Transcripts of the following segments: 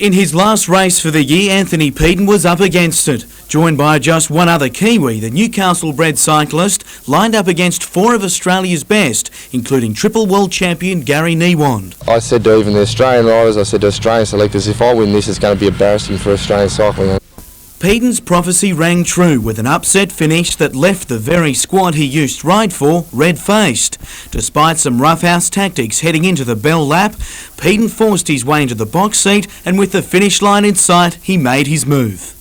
In his last race for the year, Anthony Peden was up against it. Joined by just one other Kiwi, the Newcastle-bred cyclist lined up against four of Australia's best, including triple world champion Gary Niewand. I said to even the Australian riders, I said to Australian selectors, if I win this, it's going to be embarrassing for Australian cycling. Peden's prophecy rang true with an upset finish that left the very squad he used to ride for red-faced. Despite some roughhouse tactics heading into the bell lap, Peden forced his way into the box seat, and with the finish line in sight, he made his move.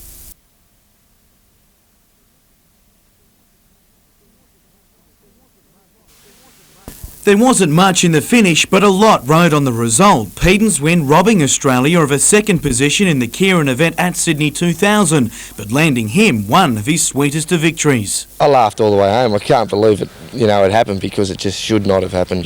There wasn't much in the finish, but a lot rode on the result. Peden's win robbing Australia of a second position in the Kieran event at Sydney 2000, but landing him one of his sweetest of victories. I laughed all the way home. I can't believe it, it happened, because it just should not have happened.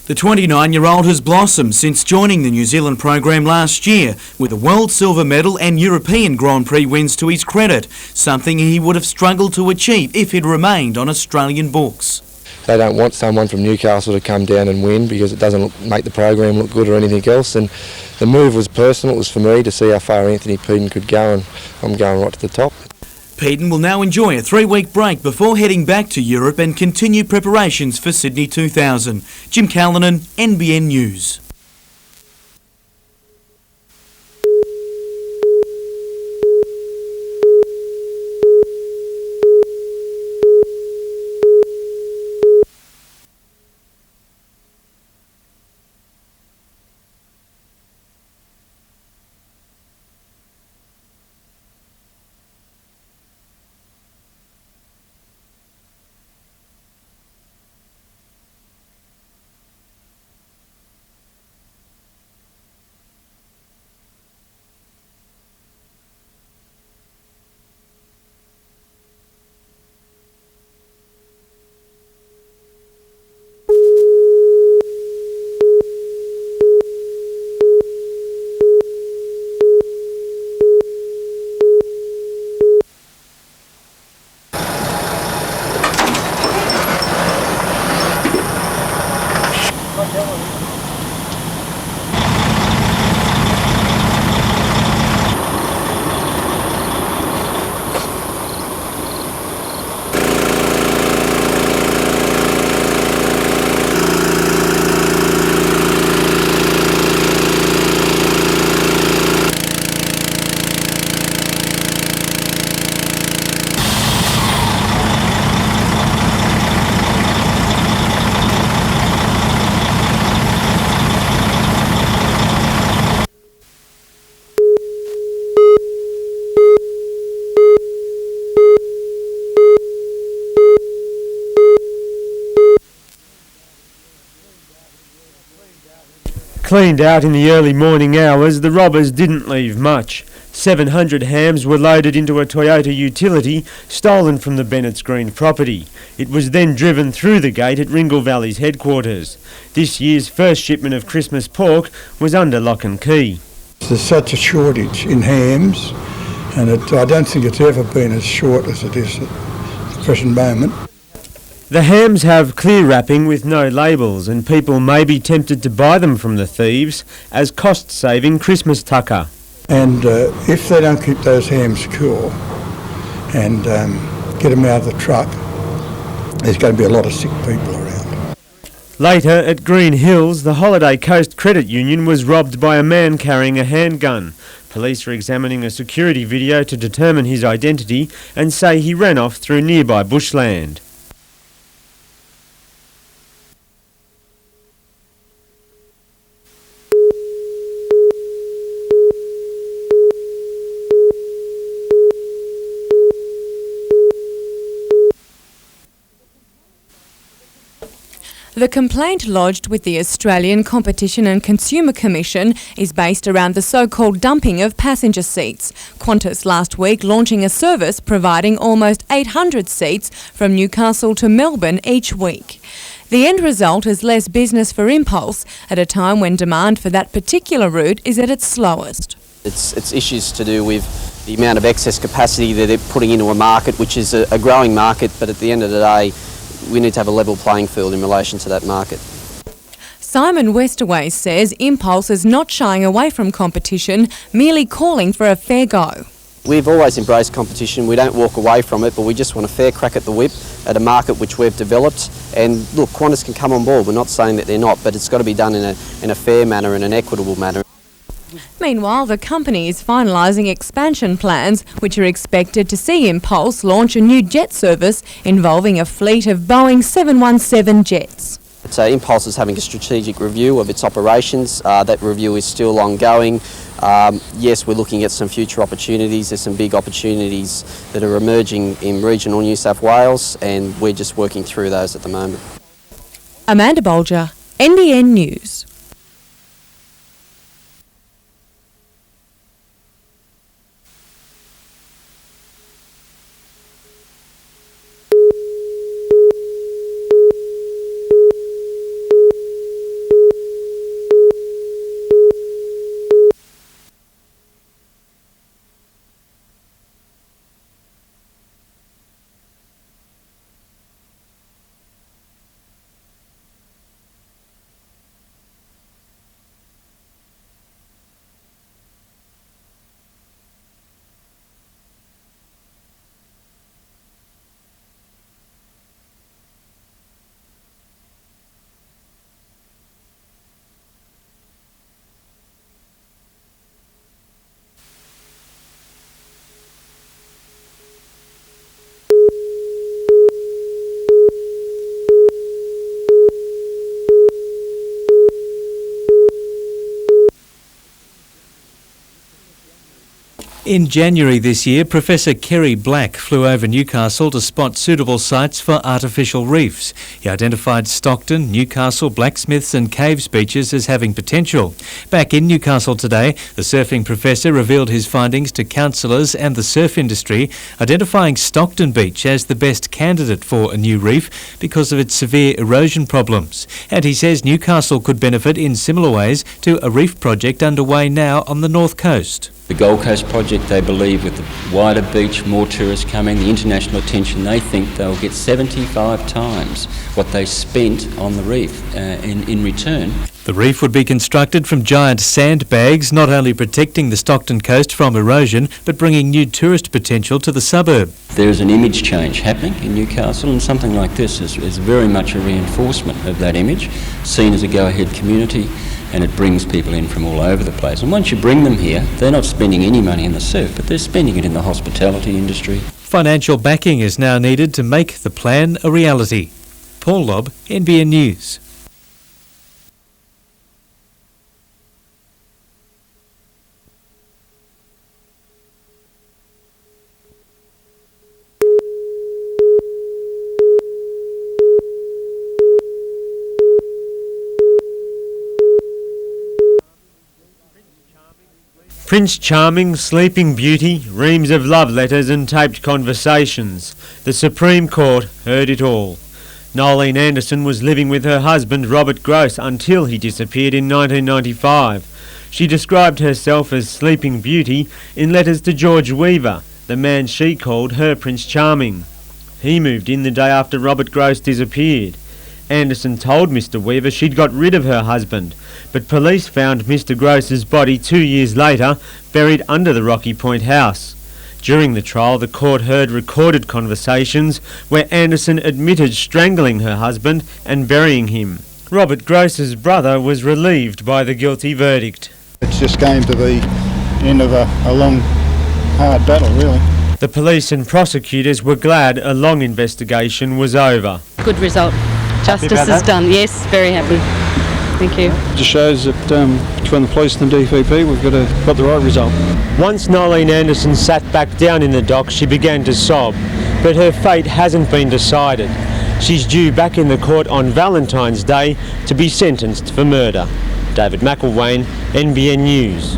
The 29-year-old has blossomed since joining the New Zealand program last year, with a World Silver Medal and European Grand Prix wins to his credit, something he would have struggled to achieve if he'd remained on Australian books. They don't want someone from Newcastle to come down and win because it doesn't make the program look good or anything else. And the move was personal. It was for me to see how far Anthony Peden could go, and I'm going right to the top. Peden will now enjoy a 3-week break before heading back to Europe and continue preparations for Sydney 2000. Jim Callanan, NBN News. Cleaned out in the early morning hours, the robbers didn't leave much. 700 hams were loaded into a Toyota utility stolen from the Bennett's Green property. It was then driven through the gate at Ringle Valley's headquarters. This year's first shipment of Christmas pork was under lock and key. There's such a shortage in hams, and I don't think it's ever been as short as it is at the present moment. The hams have clear wrapping with no labels, and people may be tempted to buy them from the thieves as cost-saving Christmas tucker. And if they don't keep those hams cool and get them out of the truck, there's going to be a lot of sick people around. Later, at Green Hills, the Holiday Coast Credit Union was robbed by a man carrying a handgun. Police are examining a security video to determine his identity and say he ran off through nearby bushland. The complaint lodged with the Australian Competition and Consumer Commission is based around the so-called dumping of passenger seats. Qantas last week launching a service providing almost 800 seats from Newcastle to Melbourne each week. The end result is less business for Impulse at a time when demand for that particular route is at its slowest. It's issues to do with the amount of excess capacity that they're putting into a market, which is a growing market, but at the end of the day, we need to have a level playing field in relation to that market. Simon Westerway says Impulse is not shying away from competition, merely calling for a fair go. We've always embraced competition. We don't walk away from it, but we just want a fair crack at the whip at a market which we've developed. And look, Qantas can come on board. We're not saying that they're not, but it's got to be done in a fair manner, in an equitable manner. Meanwhile, the company is finalising expansion plans, which are expected to see Impulse launch a new jet service involving a fleet of Boeing 717 jets. Impulse is having a strategic review of its operations. That review is still ongoing. Yes, we're looking at some future opportunities. There's some big opportunities that are emerging in regional New South Wales, and we're just working through those at the moment. Amanda Bolger, NBN News. In January this year, Professor Kerry Black flew over Newcastle to spot suitable sites for artificial reefs. He identified Stockton, Newcastle, Blacksmiths and Caves beaches as having potential. Back in Newcastle today, the surfing professor revealed his findings to councillors and the surf industry, identifying Stockton Beach as the best candidate for a new reef because of its severe erosion problems. And he says Newcastle could benefit in similar ways to a reef project underway now on the north coast. The Gold Coast project, they believe, with the wider beach, more tourists coming, the international attention, they think they'll get 75 times what they spent on the reef in return. The reef would be constructed from giant sandbags, not only protecting the Stockton coast from erosion, but bringing new tourist potential to the suburb. There is an image change happening in Newcastle, and something like this is very much a reinforcement of that image, seen as a go-ahead community, and it brings people in from all over the place. And once you bring them here, they're not spending any money in the surf, but they're spending it in the hospitality industry. Financial backing is now needed to make the plan a reality. Paul Lobb, NBN News. Prince Charming, Sleeping Beauty, reams of love letters and taped conversations. The Supreme Court heard it all. Nolene Anderson was living with her husband Robert Gross until he disappeared in 1995. She described herself as Sleeping Beauty in letters to George Weaver, the man she called her Prince Charming. He moved in the day after Robert Gross disappeared. Anderson told Mr. Weaver she'd got rid of her husband, but police found Mr. Gross's body 2 years later, buried under the Rocky Point house. During the trial, the court heard recorded conversations where Anderson admitted strangling her husband and burying him. Robert Gross's brother was relieved by the guilty verdict. It just came to the end of a long, hard battle, really. The police and prosecutors were glad a long investigation was over. Good result. Justice is done. Yes, very happy. Thank you. It just shows that between the police and the DVP, we've got the right result. Once Nolene Anderson sat back down in the dock, she began to sob, but her fate hasn't been decided. She's due back in the court on Valentine's Day to be sentenced for murder. David McElwain, NBN News.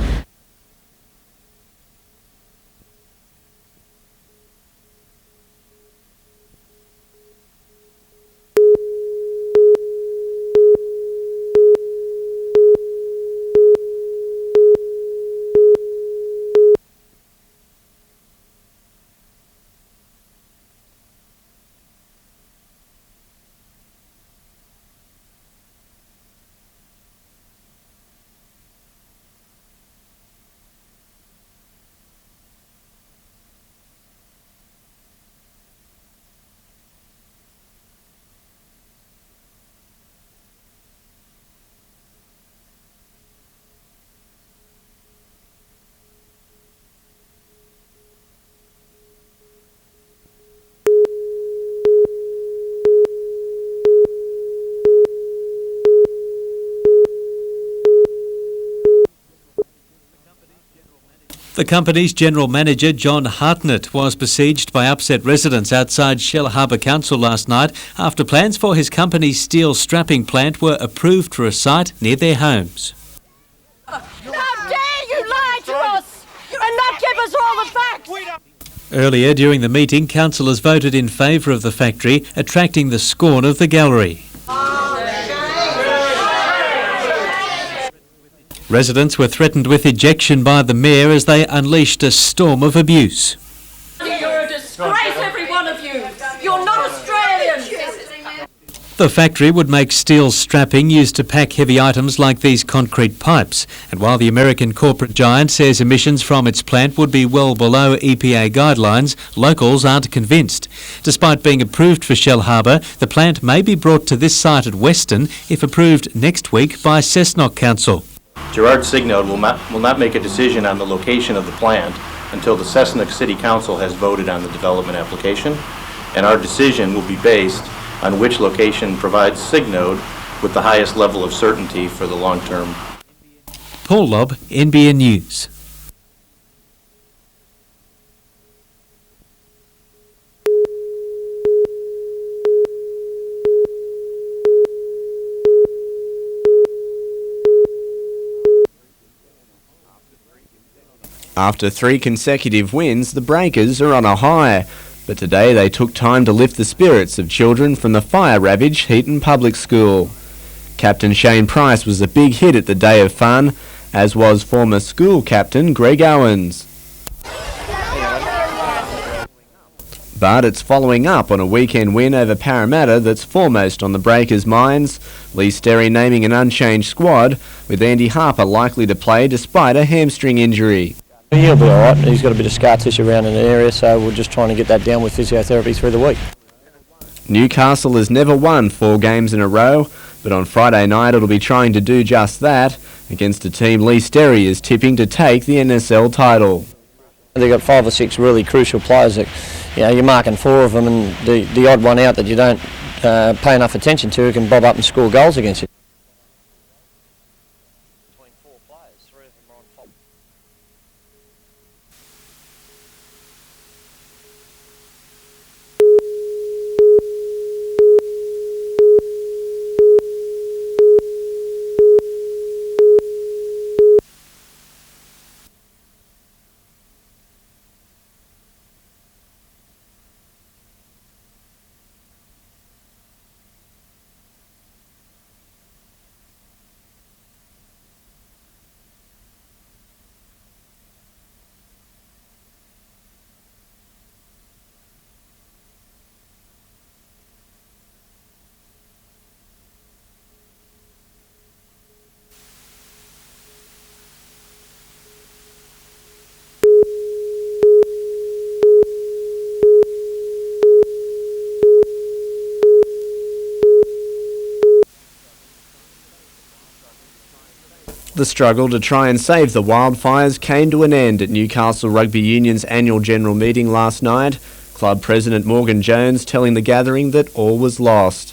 The company's general manager, John Hartnett, was besieged by upset residents outside Shellharbour Council last night after plans for his company's steel strapping plant were approved for a site near their homes. How dare you lie to us and not give us all the facts! Earlier during the meeting, councillors voted in favour of the factory, attracting the scorn of the gallery. Residents were threatened with ejection by the mayor as they unleashed a storm of abuse. You're a disgrace, every one of you! You're not Australians! The factory would make steel strapping used to pack heavy items like these concrete pipes. And while the American corporate giant says emissions from its plant would be well below EPA guidelines, locals aren't convinced. Despite being approved for Shellharbour, the plant may be brought to this site at Weston if approved next week by Cessnock Council. Gerard Signode will not make a decision on the location of the plant until the Cessnock City Council has voted on the development application, and our decision will be based on which location provides Signode with the highest level of certainty for the long term. Paul Lobb, NBN News. After 3 consecutive wins, the Breakers are on a high, but today they took time to lift the spirits of children from the fire-ravaged Heaton Public School. Captain Shane Price was a big hit at the day of fun, as was former school captain Greg Owens. But it's following up on a weekend win over Parramatta that's foremost on the Breakers' minds, Lee Sterry naming an unchanged squad, with Andy Harper likely to play despite a hamstring injury. He'll be alright. He's got a bit of scar tissue around in the area, so we're just trying to get that down with physiotherapy through the week. Newcastle has never won 4 games in a row, but on Friday night it'll be trying to do just that against a team Lee Sterry is tipping to take the NSL title. They've got 5 or 6 really crucial players that, you're marking 4 of them, and the odd one out that you don't pay enough attention to can bob up and score goals against you. The struggle to try and save the wildfires came to an end at Newcastle Rugby Union's annual general meeting last night. Club President Morgan Jones telling the gathering that all was lost.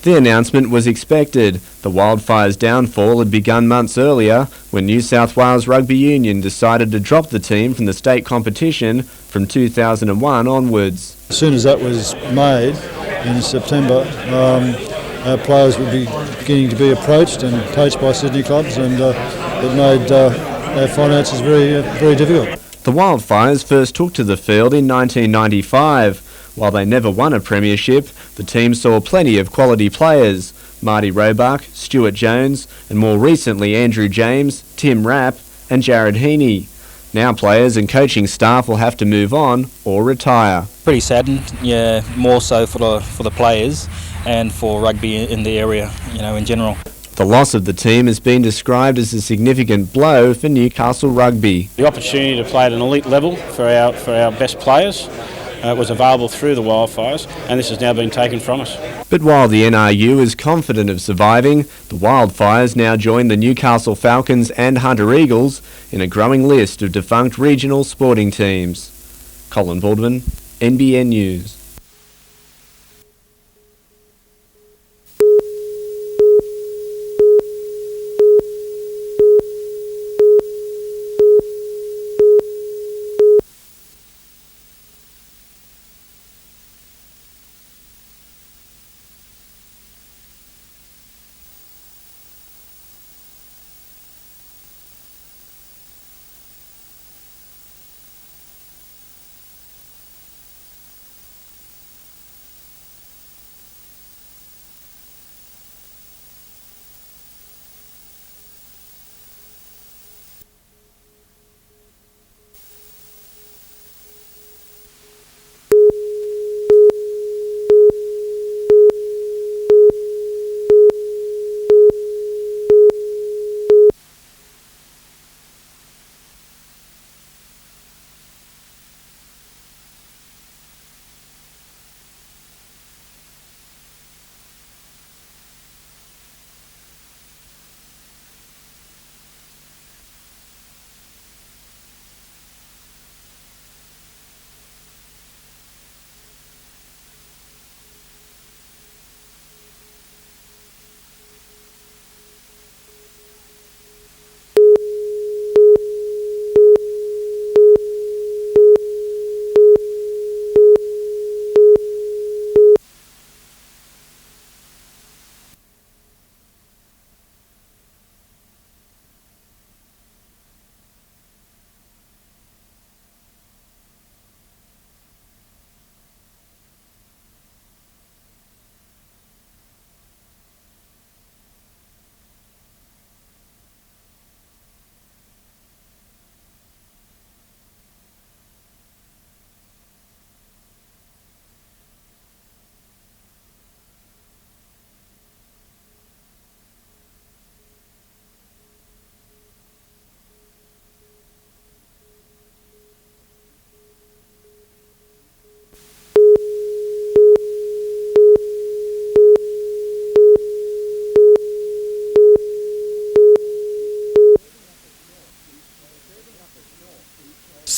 The announcement was expected. The wildfire's downfall had begun months earlier when New South Wales Rugby Union decided to drop the team from the state competition from 2001 onwards. As soon as that was made in September, our players would be beginning to be approached and coached by Sydney clubs, and it made our finances very difficult. The Wildfires first took to the field in 1995. While they never won a premiership, the team saw plenty of quality players: Marty Roebuck, Stuart Jones, and more recently Andrew James, Tim Rapp and Jared Heaney. Now players and coaching staff will have to move on or retire. Pretty saddened, yeah, more so for the players and for rugby in the area, in general. The loss of the team has been described as a significant blow for Newcastle Rugby. The opportunity to play at an elite level for our best players was available through the wildfires, and this has now been taken from us. But while the NRU is confident of surviving, the wildfires now join the Newcastle Falcons and Hunter Eagles in a growing list of defunct regional sporting teams. Colin Baldwin, NBN News.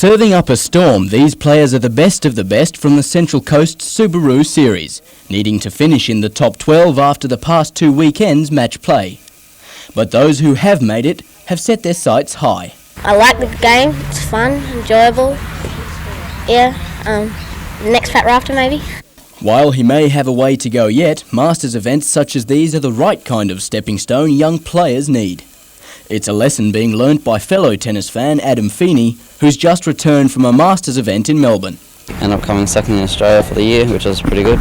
Serving up a storm, these players are the best of the best from the Central Coast Subaru Series, needing to finish in the top 12 after the past 2 weekends' match play. But those who have made it have set their sights high. I like the game, it's fun, enjoyable. Yeah, next Fat Rafter maybe. While he may have a way to go yet, Masters events such as these are the right kind of stepping stone young players need. It's a lesson being learnt by fellow tennis fan Adam Feeney, who's just returned from a Masters event in Melbourne. Ended up coming second in Australia for the year, which was pretty good.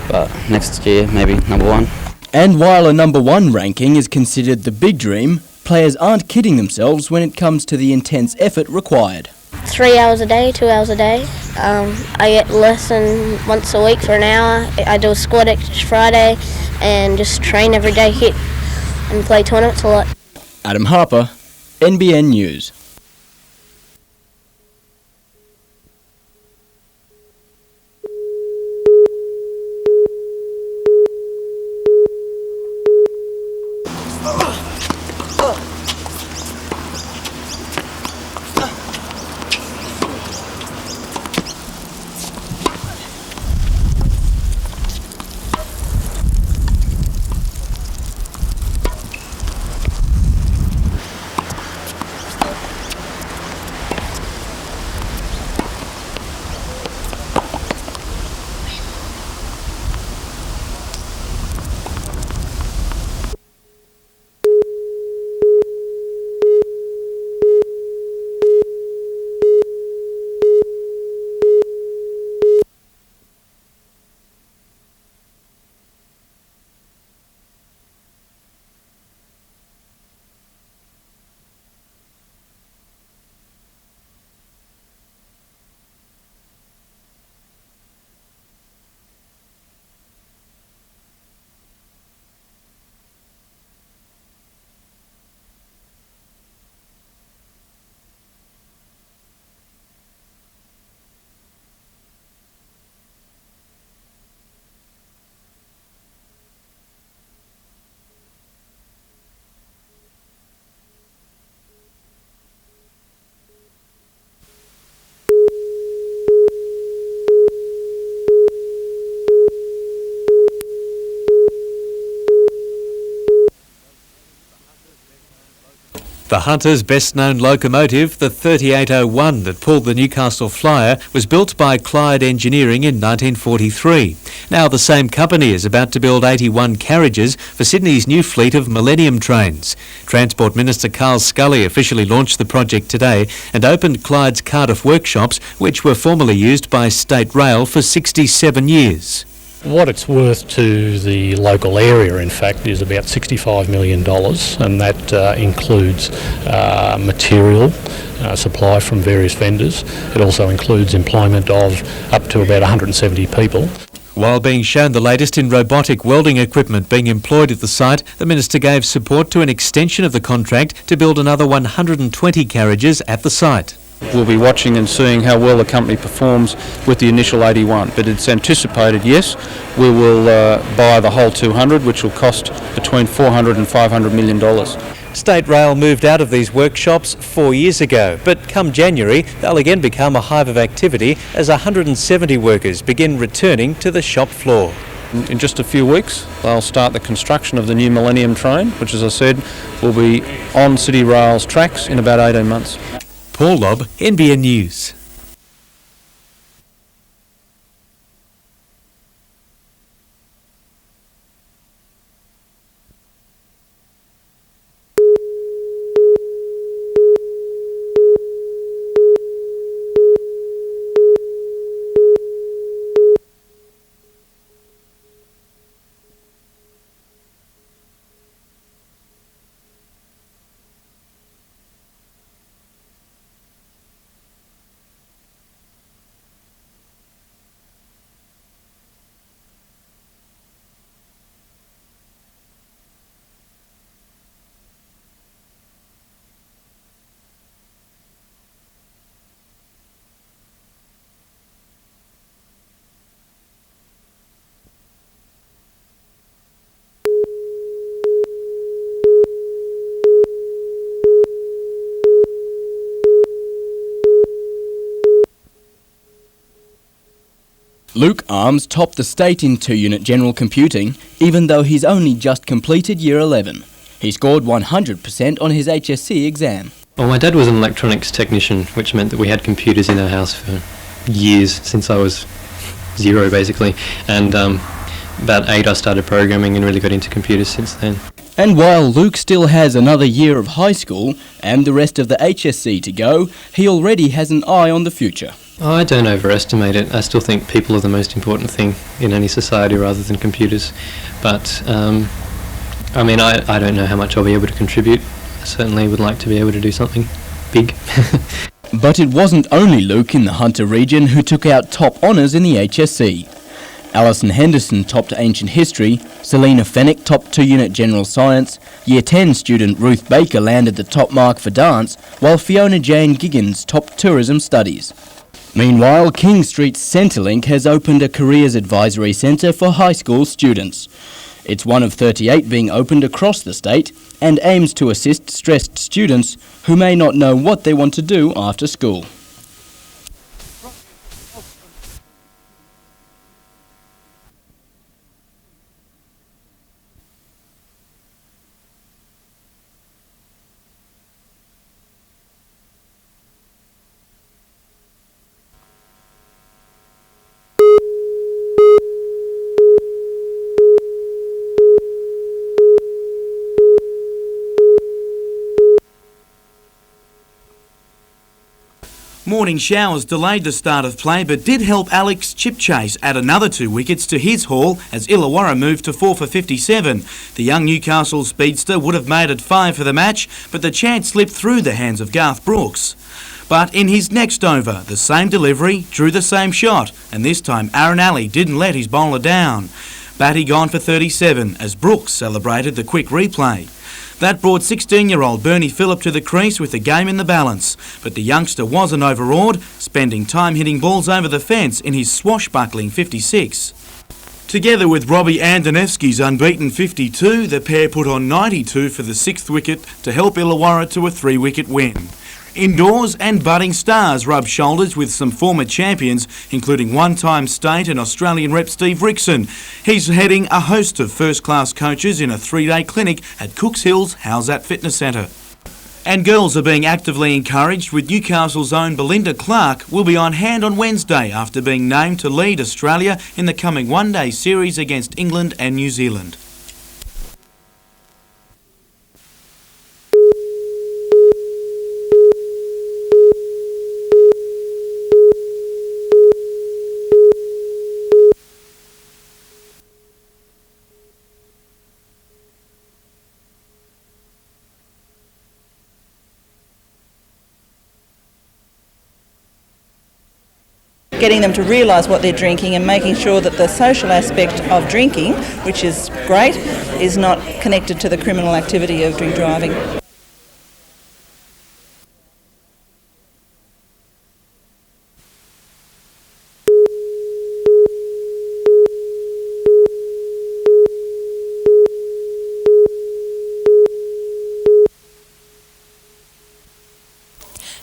But next year, maybe number one. And while a number one ranking is considered the big dream, players aren't kidding themselves when it comes to the intense effort required. 3 hours a day, 2 hours a day. I get lesson once a week for an hour. I do a squad each Friday and just train every day, hit and play tournaments a lot. Adam Harper, NBN News. The Hunter's best-known locomotive, the 3801 that pulled the Newcastle Flyer, was built by Clyde Engineering in 1943. Now the same company is about to build 81 carriages for Sydney's new fleet of Millennium trains. Transport Minister Carl Scully officially launched the project today and opened Clyde's Cardiff workshops, which were formerly used by State Rail for 67 years. What it's worth to the local area, in fact, is about $65 million, and that includes material supply from various vendors. It also includes employment of up to about 170 people. While being shown the latest in robotic welding equipment being employed at the site, the Minister gave support to an extension of the contract to build another 120 carriages at the site. We'll be watching and seeing how well the company performs with the initial 81, but it's anticipated, yes, we will buy the whole 200, which will cost between $400 and $500 million. State Rail moved out of these workshops 4 years ago, but come January they'll again become a hive of activity as 170 workers begin returning to the shop floor. In just a few weeks they'll start the construction of the new Millennium train, which, as I said, will be on City Rail's tracks in about 18 months. Paul Lobb, NBN News. Luke Arms topped the state in 2-unit general computing, even though he's only just completed Year 11. He scored 100% on his HSC exam. Well, my dad was an electronics technician, which meant that we had computers in our house for years, since I was 0 basically, and about 8 I started programming and really got into computers since then. And while Luke still has another year of high school and the rest of the HSC to go, he already has an eye on the future. I don't overestimate it. I still think people are the most important thing in any society rather than computers. But, I mean, I don't know how much I'll be able to contribute. I certainly would like to be able to do something big. But it wasn't only Luke in the Hunter region who took out top honours in the HSC. Alison Henderson topped Ancient History, Selena Fennick topped 2-unit General Science, Year 10 student Ruth Baker landed the top mark for dance, while Fiona Jane Giggins topped Tourism Studies. Meanwhile, King Street's Centrelink has opened a careers advisory centre for high school students. It's one of 38 being opened across the state and aims to assist stressed students who may not know what they want to do after school. Morning showers delayed the start of play but did help Alex Chipchase add another 2 wickets to his haul as Illawarra moved to 4 for 57. The young Newcastle speedster would have made it 5 for the match, but the chance slipped through the hands of Garth Brooks. But in his next over, the same delivery drew the same shot, and this time Aaron Alley didn't let his bowler down. Batty gone for 37 as Brooks celebrated the quick replay. That brought 16-year-old Bernie Phillip to the crease with the game in the balance, but the youngster wasn't overawed, spending time hitting balls over the fence in his swashbuckling 56. Together with Robbie Andanevsky's unbeaten 52, the pair put on 92 for the 6th wicket to help Illawarra to a 3-wicket win. Indoors and budding stars rubbed shoulders with some former champions, including one-time state and Australian rep Steve Rickson. He's heading a host of first-class coaches in a 3-day clinic at Cooks Hills Howsat Fitness Centre. And girls are being actively encouraged, with Newcastle's own Belinda Clark will be on hand on Wednesday after being named to lead Australia in the coming one-day series against England and New Zealand. Getting them to realise what they're drinking and making sure that the social aspect of drinking, which is great, is not connected to the criminal activity of drink driving.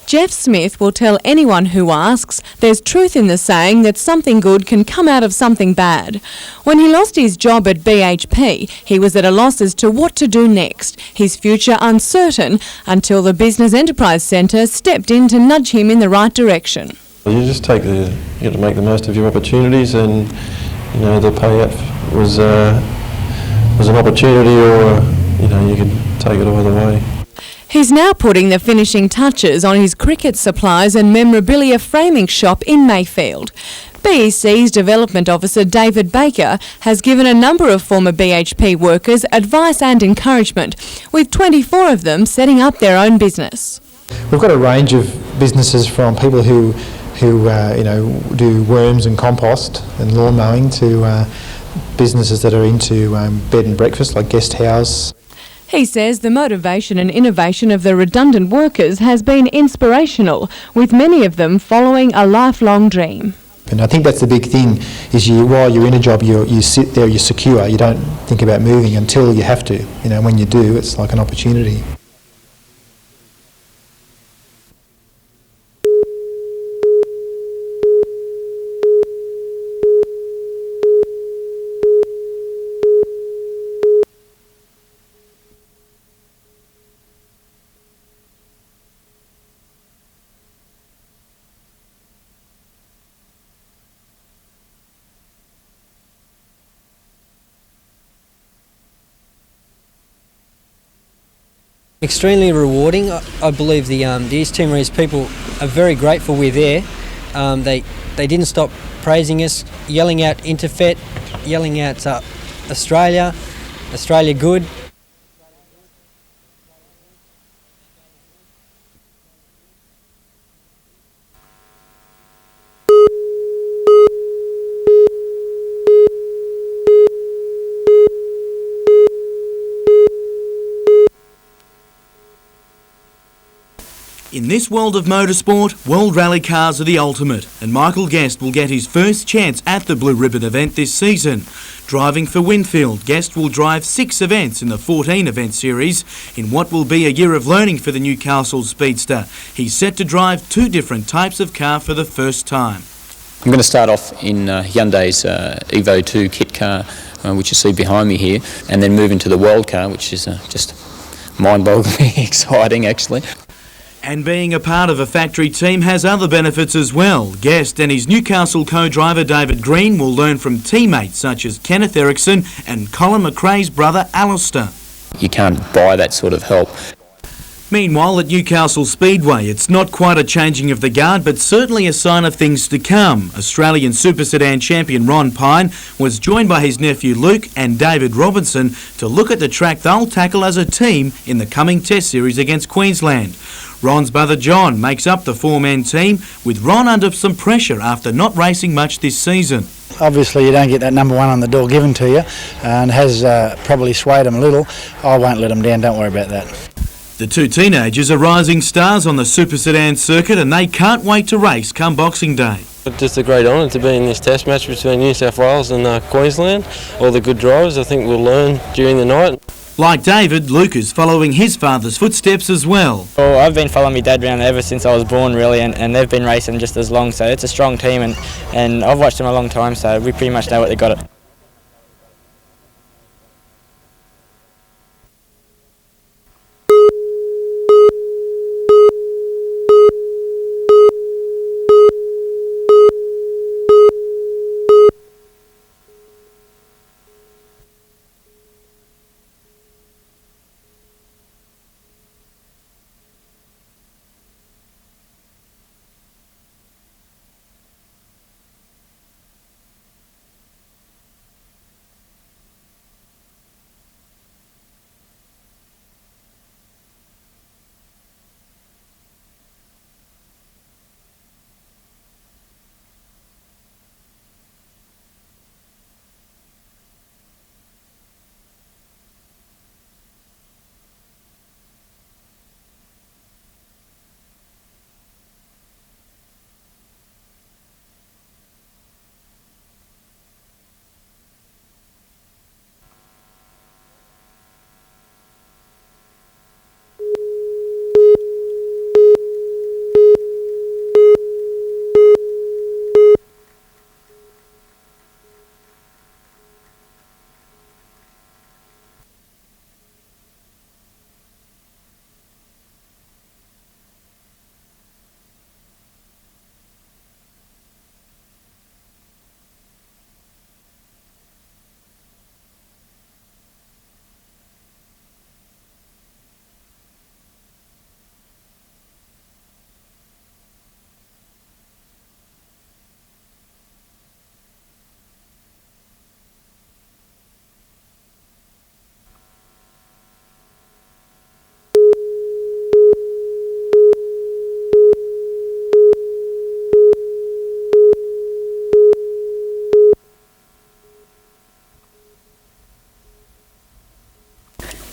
Jeff Smith will tell anyone who asks there's truth in the saying that something good can come out of something bad. When he lost his job at BHP, he was at a loss as to what to do next, his future uncertain, until the Business Enterprise Centre stepped in to nudge him in the right direction. You just got to make the most of your opportunities, and you know the payout was an opportunity, or you could take it either way. He's now putting the finishing touches on his cricket supplies and memorabilia framing shop in Mayfield. BEC's Development Officer David Baker has given a number of former BHP workers advice and encouragement, with 24 of them setting up their own business. We've got a range of businesses, from people who do worms and compost and lawn mowing to businesses that are into bed and breakfast like Guest House. He says the motivation and innovation of the redundant workers has been inspirational, with many of them following a lifelong dream. And I think that's the big thing, is while you're in a job, you sit there, you're secure, you don't think about moving until you have to. When you do, it's like an opportunity. Extremely rewarding. I believe the East Timorese people are very grateful we're there. They didn't stop praising us, yelling out Interfet, yelling out Australia good. In this world of motorsport, World Rally cars are the ultimate, and Michael Guest will get his first chance at the Blue Ribbon event this season. Driving for Winfield, Guest will drive 6 events in the 14-event series in what will be a year of learning for the Newcastle Speedster. He's set to drive 2 different types of car for the first time. I'm going to start off in Hyundai's Evo 2 kit car, which you see behind me here, and then move into the World car, which is just mind-bogglingly exciting actually. And being a part of a factory team has other benefits as well. Guest and his Newcastle co-driver David Green will learn from teammates such as Kenneth Erickson and Colin McRae's brother Alistair. You can't buy that sort of help. Meanwhile, at Newcastle Speedway, it's not quite a changing of the guard, but certainly a sign of things to come. Australian Super Sedan champion Ron Pine was joined by his nephew Luke and David Robinson to look at the track they'll tackle as a team in the coming Test Series against Queensland. Ron's brother John makes up the 4-man team, with Ron under some pressure after not racing much this season. Obviously you don't get that number 1 on the door given to you, and has probably swayed him a little. I won't let him down, don't worry about that. The 2 teenagers are rising stars on the Super Sedan circuit, and they can't wait to race come Boxing Day. Just a great honour to be in this test match between New South Wales and Queensland. All the good drivers I think we'll learn during the night. Like David, Luke is following his father's footsteps as well. Well, I've been following my dad around ever since I was born really, and they've been racing just as long, so it's a strong team, and I've watched them a long time, so we pretty much know what they got it.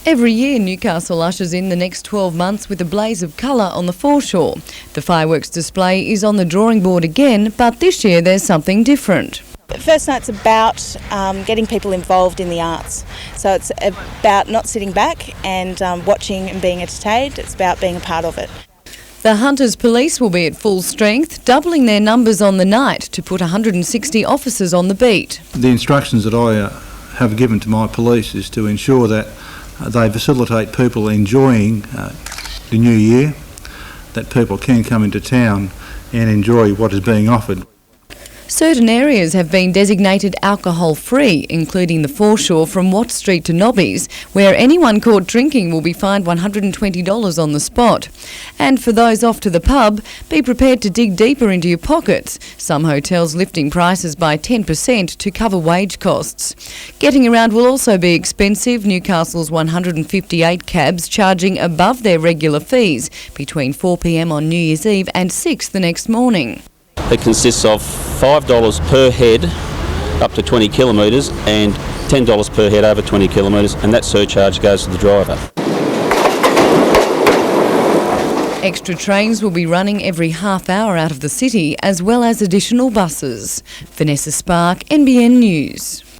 Every year, Newcastle ushers in the next 12 months with a blaze of colour on the foreshore. The fireworks display is on the drawing board again, but this year there's something different. The first night's about getting people involved in the arts. So it's about not sitting back and watching and being entertained. It's about being a part of it. The Hunters Police will be at full strength, doubling their numbers on the night to put 160 officers on the beat. The instructions that I have given to my police is to ensure that they facilitate people enjoying the new year, that people can come into town and enjoy what is being offered. Certain areas have been designated alcohol-free, including the foreshore from Watt Street to Nobby's, where anyone caught drinking will be fined $120 on the spot. And for those off to the pub, be prepared to dig deeper into your pockets. Some hotels lifting prices by 10% to cover wage costs. Getting around will also be expensive. Newcastle's 158 cabs charging above their regular fees between 4 p.m. on New Year's Eve and 6 the next morning. It consists of $5 per head up to 20 kilometres and $10 per head over 20 kilometres, and that surcharge goes to the driver. Extra trains will be running every half hour out of the city, as well as additional buses. Vanessa Spark, NBN News.